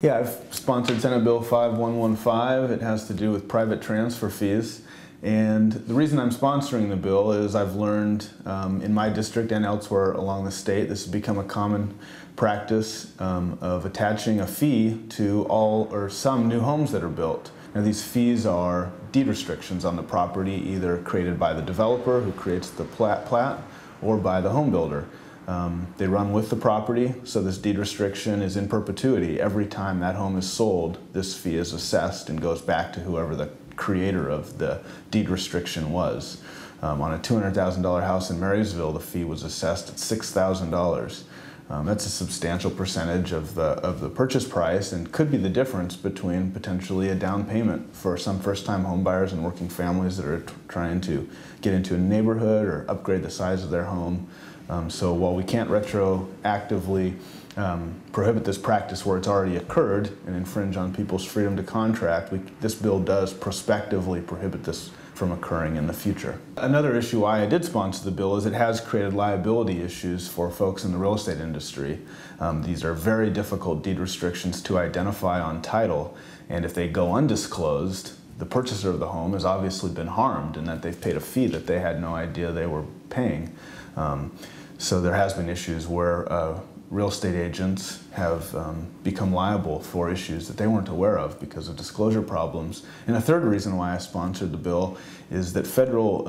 Yeah, I've sponsored Senate Bill 5115. It has to do with private transfer fees. And the reason I'm sponsoring the bill is I've learned in my district and elsewhere along the state, this has become a common practice of attaching a fee to all or some new homes that are built. Now, these fees are deed restrictions on the property, either created by the developer who creates the plat or by the home builder. They run with the property, so this deed restriction is in perpetuity. Every time that home is sold, this fee is assessed and goes back to whoever the creator of the deed restriction was. On a $200,000 house in Marysville, the fee was assessed at $6,000. That's a substantial percentage of the purchase price and could be the difference between potentially a down payment for some first-time home buyers and working families that are trying to get into a neighborhood or upgrade the size of their home. So while we can't retroactively prohibit this practice where it's already occurred and infringe on people's freedom to contract, this bill does prospectively prohibit this from occurring in the future. Another issue why I did sponsor the bill is it has created liability issues for folks in the real estate industry. These are very difficult deed restrictions to identify on title, and if they go undisclosed, the purchaser of the home has obviously been harmed in that they've paid a fee that they had no idea they were paying. So there has been issues where real estate agents have become liable for issues that they weren't aware of because of disclosure problems. And a third reason why I sponsored the bill is that federal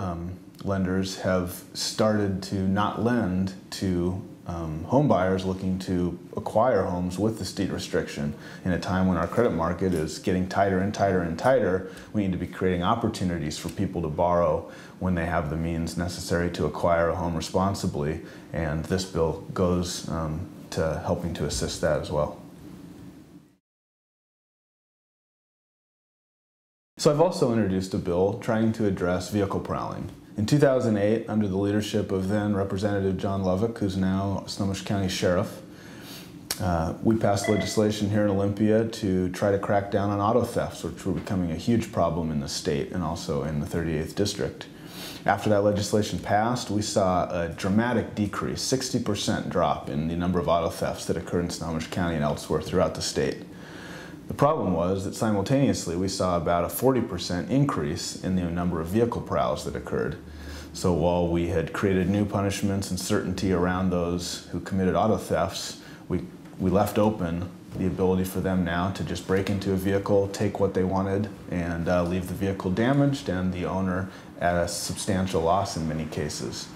lenders have started to not lend to home buyers looking to acquire homes with this deed restriction. In a time when our credit market is getting tighter and tighter and tighter, we need to be creating opportunities for people to borrow when they have the means necessary to acquire a home responsibly, and this bill goes to helping to assist that as well. So I've also introduced a bill trying to address vehicle prowling. In 2008, under the leadership of then Representative John Lovick, who's now Snohomish County Sheriff, we passed legislation here in Olympia to try to crack down on auto thefts, which were becoming a huge problem in the state and also in the 38th District. After that legislation passed, we saw a dramatic decrease, 60% drop in the number of auto thefts that occurred in Snohomish County and elsewhere throughout the state. The problem was that simultaneously we saw about a 40% increase in the number of vehicle prowls that occurred. So while we had created new punishments and certainty around those who committed auto thefts, we left open the ability for them now to just break into a vehicle, take what they wanted, and leave the vehicle damaged and the owner at a substantial loss in many cases.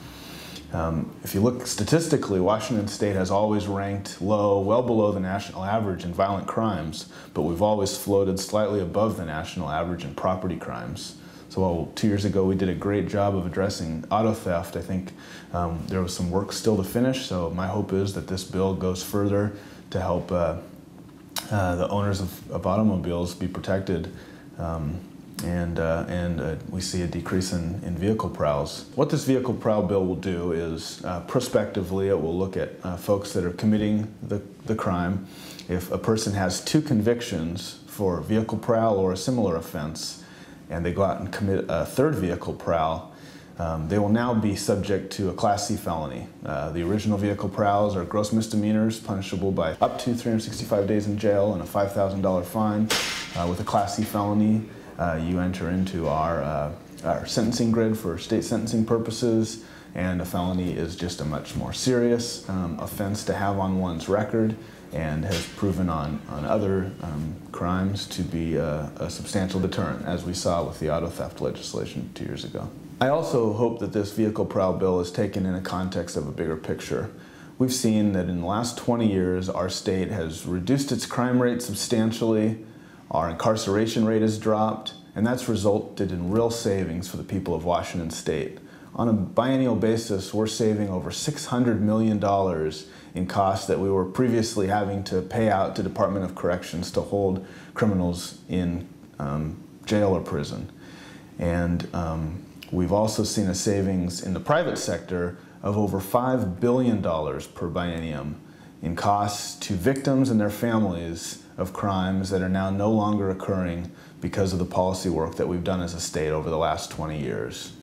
If you look statistically, Washington State has always ranked low, well below the national average in violent crimes, but we've always floated slightly above the national average in property crimes. So while 2 years ago we did a great job of addressing auto theft, I think there was some work still to finish, so my hope is that this bill goes further to help the owners of automobiles be protected and we see a decrease in vehicle prowls. What this vehicle prowl bill will do is prospectively it will look at folks that are committing the crime. If a person has 2 convictions for vehicle prowl or a similar offense and they go out and commit a 3rd vehicle prowl, they will now be subject to a Class C felony. The original vehicle prowls are gross misdemeanors punishable by up to 365 days in jail and a $5,000 fine. With a Class C felony, you enter into our sentencing grid for state sentencing purposes, and a felony is just a much more serious offense to have on one's record and has proven on other crimes to be a substantial deterrent, as we saw with the auto theft legislation 2 years ago. I also hope that this vehicle prowl bill is taken in a context of a bigger picture. We've seen that in the last 20 years, our state has reduced its crime rate substantially, our incarceration rate has dropped, and that's resulted in real savings for the people of Washington State. On a biennial basis, we're saving over $600 million in costs that we were previously having to pay out to Department of Corrections to hold criminals in jail or prison. And we've also seen a savings in the private sector of over $5 billion per biennium in costs to victims and their families of crimes that are now no longer occurring because of the policy work that we've done as a state over the last 20 years.